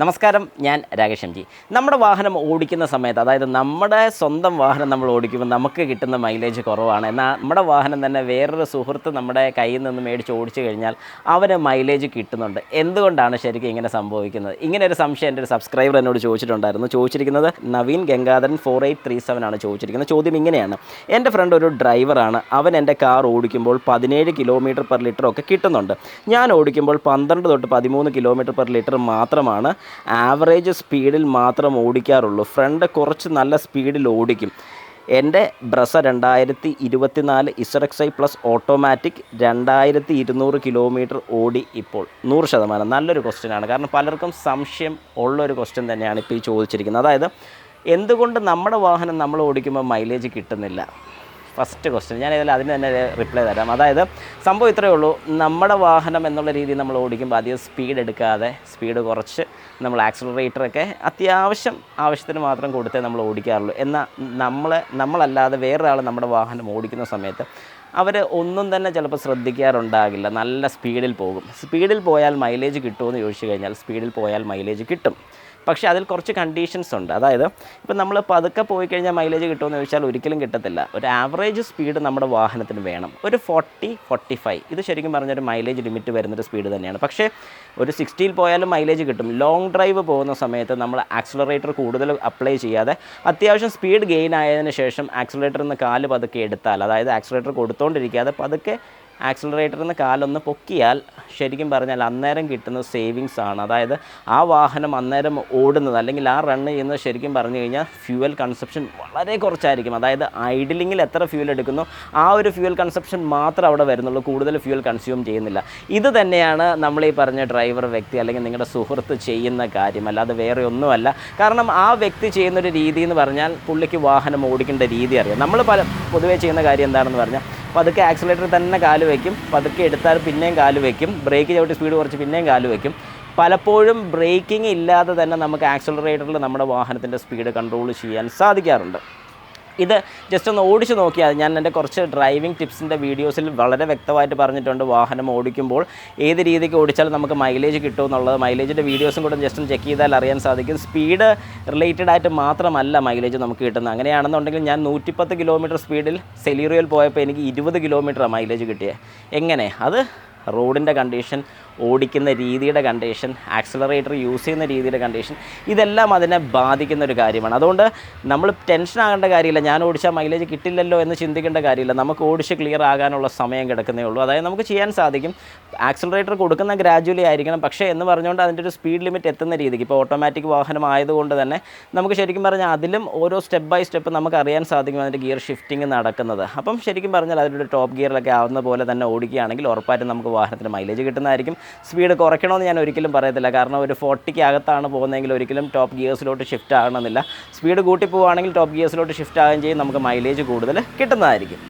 നമസ്കാരം, ഞാൻ Rakesh M G. നമ്മുടെ വാഹനം ഓടിക്കുന്ന സമയത്ത്, അതായത് നമ്മുടെ സ്വന്തം വാഹനം നമ്മൾ ഓടിക്കുമ്പോൾ നമുക്ക് കിട്ടുന്ന മൈലേജ് കുറവാണ്. എന്നാൽ നമ്മുടെ വാഹനം തന്നെ വേറൊരു സുഹൃത്ത് നമ്മുടെ കയ്യിൽ നിന്ന് മേടിച്ച് ഓടിച്ചു കഴിഞ്ഞാൽ അവന് മൈലേജ് കിട്ടുന്നുണ്ട്. എന്തുകൊണ്ടാണ് ശരിക്കും ഇങ്ങനെ സംഭവിക്കുന്നത്? ഇങ്ങനെ ഒരു സംശയം എൻ്റെ ഒരു സബ്സ്ക്രൈബർ എന്നോട് ചോദിച്ചിട്ടുണ്ടായിരുന്നു. ചോദിച്ചിരിക്കുന്നത് നവീൻ ഗംഗാധരൻ 4837 ആണ് ചോദിച്ചിരിക്കുന്നത്. ചോദ്യം ഇങ്ങനെയാണ്: എൻ്റെ ഫ്രണ്ട് ഒരു ഡ്രൈവറാണ്. അവൻ എൻ്റെ കാർ ഓടിക്കുമ്പോൾ 17 km/ലിറ്റർ ഒക്കെ കിട്ടുന്നുണ്ട്. ഞാൻ ഓടിക്കുമ്പോൾ 12 തൊട്ട് 13 km/ലിറ്റർ മാത്രമാണ്. ആവറേജ് സ്പീഡിൽ മാത്രം ഓടിക്കാറുള്ളൂ. ഫ്രണ്ട് കുറച്ച് നല്ല സ്പീഡിൽ ഓടിക്കും. എൻ്റെ Brezza 2024 ZXi plus automatic 2200 km ഓടി ഇപ്പോൾ. 100%. നല്ലൊരു ക്വസ്റ്റ്യനാണ്. കാരണം പലർക്കും സംശയം ഉള്ളൊരു ക്വസ്റ്റ്യൻ തന്നെയാണ് ഇപ്പോൾ ഈ ചോദിച്ചിരിക്കുന്നത്. അതായത് എന്തുകൊണ്ട് നമ്മുടെ വാഹനം നമ്മൾ ഓടിക്കുമ്പോൾ മൈലേജ് കിട്ടുന്നില്ല? ഫസ്റ്റ് ക്വസ്റ്റ്യൻ ഞാൻ അതിന് തന്നെ റിപ്ലൈ തരാം. അതായത് സംഭവം ഇത്രയേ ഉള്ളൂ. നമ്മുടെ വാഹനം എന്നുള്ള രീതിയിൽ നമ്മൾ ഓടിക്കുമ്പോൾ അധികം സ്പീഡ് എടുക്കാതെ, സ്പീഡ് കുറച്ച് നമ്മൾ ആക്സിലറേറ്ററൊക്കെ ആവശ്യത്തിന് മാത്രം കൊടുത്തേ നമ്മൾ ഓടിക്കാറുള്ളൂ. എന്നാൽ നമ്മളല്ലാതെ വേറൊരാൾ നമ്മുടെ വാഹനം ഓടിക്കുന്ന സമയത്ത് അവർ ഒന്നും തന്നെ ചിലപ്പോൾ ശ്രദ്ധിക്കാറുണ്ടാകില്ല. നല്ല സ്പീഡിൽ പോകും. സ്പീഡിൽ പോയാൽ മൈലേജ് കിട്ടുമെന്ന് ചോദിച്ചു കഴിഞ്ഞാൽ സ്പീഡിൽ പോയാൽ മൈലേജ് കിട്ടും. പക്ഷേ അതിൽ കുറച്ച് കണ്ടീഷൻസ് ഉണ്ട്. അതായത് ഇപ്പം നമ്മൾ പതുക്കെ പോയി കഴിഞ്ഞാൽ മൈലേജ് കിട്ടുമെന്ന് ചോദിച്ചാൽ ഒരിക്കലും കിട്ടത്തില്ല. ഒരു ആവറേജ് സ്പീഡ് നമ്മുടെ വാഹനത്തിന് വേണം. ഒരു 40-45 ഇത് ശരിക്കും പറഞ്ഞൊരു മൈലേജ് ലിമിറ്റ് വരുന്നൊരു സ്പീഡ് തന്നെയാണ്. പക്ഷേ ഒരു 60ൽ പോയാലും മൈലേജ് കിട്ടും. ലോങ് ഡ്രൈവ് പോകുന്ന സമയത്ത് നമ്മൾ ആക്സിലറേറ്റർ കൂടുതൽ അപ്ലൈ ചെയ്യാതെ അത്യാവശ്യം സ്പീഡ് ഗെയിൻ ആയതിനു ശേഷം ആക്സിലറേറ്ററിൽ നിന്ന് കാല് പതുക്കെ എടുത്താൽ, അതായത് ആക്സിലറേറ്റർ കൊടുത്തുകൊണ്ടിരിക്കാതെ പതുക്കെ ആക്സിലറേറ്ററിൽ നിന്ന് കാലൊന്ന് പൊക്കിയാൽ ശരിക്കും പറഞ്ഞാൽ അന്നേരം കിട്ടുന്ന സേവിങ്സ് ആണ്. അതായത് ആ വാഹനം അന്നേരം ഓടുന്നത് അല്ലെങ്കിൽ ആ റണ്ണ് ചെയ്യുന്നത് ശരിക്കും പറഞ്ഞു കഴിഞ്ഞാൽ ഫ്യൂവൽ കൺസപ്ഷൻ വളരെ കുറച്ചായിരിക്കും. അതായത് ഐഡിലിങ്ങിൽ എത്ര ഫ്യൂവൽ എടുക്കുന്നു ആ ഒരു ഫ്യൂവൽ കൺസപ്ഷൻ മാത്രം അവിടെ വരുന്നുള്ളൂ. കൂടുതൽ ഫ്യൂവൽ കൺസ്യൂം ചെയ്യുന്നില്ല. ഇത് തന്നെയാണ് നമ്മൾ ഈ പറഞ്ഞ ഡ്രൈവർ വ്യക്തി അല്ലെങ്കിൽ നിങ്ങളുടെ സുഹൃത്ത് ചെയ്യുന്ന കാര്യം, അല്ലാതെ വേറെ ഒന്നുമല്ല. കാരണം ആ വ്യക്തി ചെയ്യുന്നൊരു രീതി എന്ന് പറഞ്ഞാൽ പുള്ളിക്ക് വാഹനം ഓടിക്കേണ്ട രീതി അറിയാം. നമ്മൾ പൊതുവേ ചെയ്യുന്ന കാര്യം എന്താണെന്ന് പറഞ്ഞാൽ പതുക്കെ ആക്സിലേറ്ററിൽ തന്നെ കാല് വയ്ക്കും, പതുക്കെ എടുത്താൽ പിന്നെയും കാല് വയ്ക്കും, ബ്രേക്ക് ചവിട്ടി സ്പീഡ് കുറച്ച് പിന്നെയും കാല് വയ്ക്കും. പലപ്പോഴും ബ്രേക്കിംഗ് ഇല്ലാതെ തന്നെ നമുക്ക് ആക്സിലറേറ്ററിൽ നമ്മുടെ വാഹനത്തിൻ്റെ സ്പീഡ് കൺട്രോൾ ചെയ്യാൻ സാധിക്കാറുണ്ട്. ഇത് ജസ്റ്റ് ഒന്ന് ഓടിച്ച് നോക്കിയാൽ, ഞാൻ എൻ്റെ കുറച്ച് ഡ്രൈവിംഗ് ടിപ്സിൻ്റെ വീഡിയോസിൽ വളരെ വ്യക്തമായിട്ട് പറഞ്ഞിട്ടുണ്ട്. വാഹനം ഓടിക്കുമ്പോൾ ഏത് രീതിക്ക് ഓടിച്ചാൽ നമുക്ക് മൈലേജ് കിട്ടുമെന്നുള്ളത്. മൈലേജിൻ്റെ വീഡിയോസും കൂടെ ജസ്റ്റ് ഒന്ന് ചെക്ക് ചെയ്താൽ അറിയാൻ സാധിക്കും. സ്പീഡ് റിലേറ്റഡ് ആയിട്ട് മാത്രമല്ല മൈലേജ് നമുക്ക് കിട്ടുന്നത്. അങ്ങനെയാണെന്നുണ്ടെങ്കിൽ ഞാൻ 110 km സ്പീഡിൽ സെലീറിയോയിൽ പോയപ്പോൾ എനിക്ക് 20 km മൈലേജ് കിട്ടിയത്. എങ്ങനെ? അത് റോഡിൻ്റെ കണ്ടീഷൻ, ഓടിക്കുന്ന രീതിയുടെ കണ്ടീഷൻ, ആക്സിലറേറ്റർ യൂസ് ചെയ്യുന്ന രീതിയുടെ കണ്ടീഷൻ, ഇതെല്ലാം അതിനെ ബാധിക്കുന്ന ഒരു കാര്യമാണ്. അതുകൊണ്ട് നമ്മൾ ടെൻഷൻ ആകേണ്ട കാര്യമില്ല. ഞാൻ ഓടിച്ചാൽ മൈലേജ് കിട്ടില്ലല്ലോ എന്ന് ചിന്തിക്കേണ്ട കാര്യമില്ല. നമുക്ക് ഓടിച്ച് ക്ലിയർ ആകാനുള്ള സമയം കിടക്കുന്നേ ഉള്ളൂ. അതായത് നമുക്ക് ചെയ്യാൻ സാധിക്കും. ആക്സിലറേറ്റർ കൊടുക്കുന്ന ഗ്രാജുവലി ആയിരിക്കണം. പക്ഷേ എന്ന് പറഞ്ഞുകൊണ്ട് അതിൻ്റെ ഒരു സ്പീഡ് ലിമിറ്റ് എത്തുന്ന രീതിക്ക്, ഇപ്പോൾ ഓട്ടോമാറ്റിക് വാഹനം ആയതുകൊണ്ട് തന്നെ നമുക്ക് ശരിക്കും പറഞ്ഞാൽ അതിലും ഓരോ സ്റ്റെപ്പ് ബൈ സ്റ്റെപ്പ് നമുക്ക് അറിയാൻ സാധിക്കും അതിൻ്റെ ഗിയർ ഷിഫ്റ്റിംഗ് നടക്കുന്നത്. അപ്പം ശരിക്കും പറഞ്ഞാൽ അതിൻ്റെ ടോപ്പ് ഗിയറിലൊക്കെ ആവുന്ന പോലെ തന്നെ ഓടിക്കുകയാണെങ്കിൽ ഉറപ്പായിട്ടും നമുക്ക് വാഹനത്തിന് മൈലേജ് കിട്ടുന്നതായിരിക്കും. സ്പീഡ് കുറയ്ക്കണമെന്ന് ഞാൻ ഒരിക്കലും പറയത്തില്ല. കാരണം ഒരു 40ക്ക് അകത്താണ് പോകുന്നതെങ്കിൽ ഒരിക്കലും ടോപ്പ് ഗിയേഴ്സിലോട്ട് ഷിഫ്റ്റ് ആകണമെന്നില്ല. സ്പീഡ് കൂട്ടി പോവുകയാണെങ്കിൽ ടോപ്പ് ഗിയേഴ്സിലോട്ട് ഷിഫ്റ്റ് ആകുകയും ചെയ്യും, നമുക്ക് മൈലേജ് കൂടുതൽ കിട്ടുന്നതായിരിക്കും.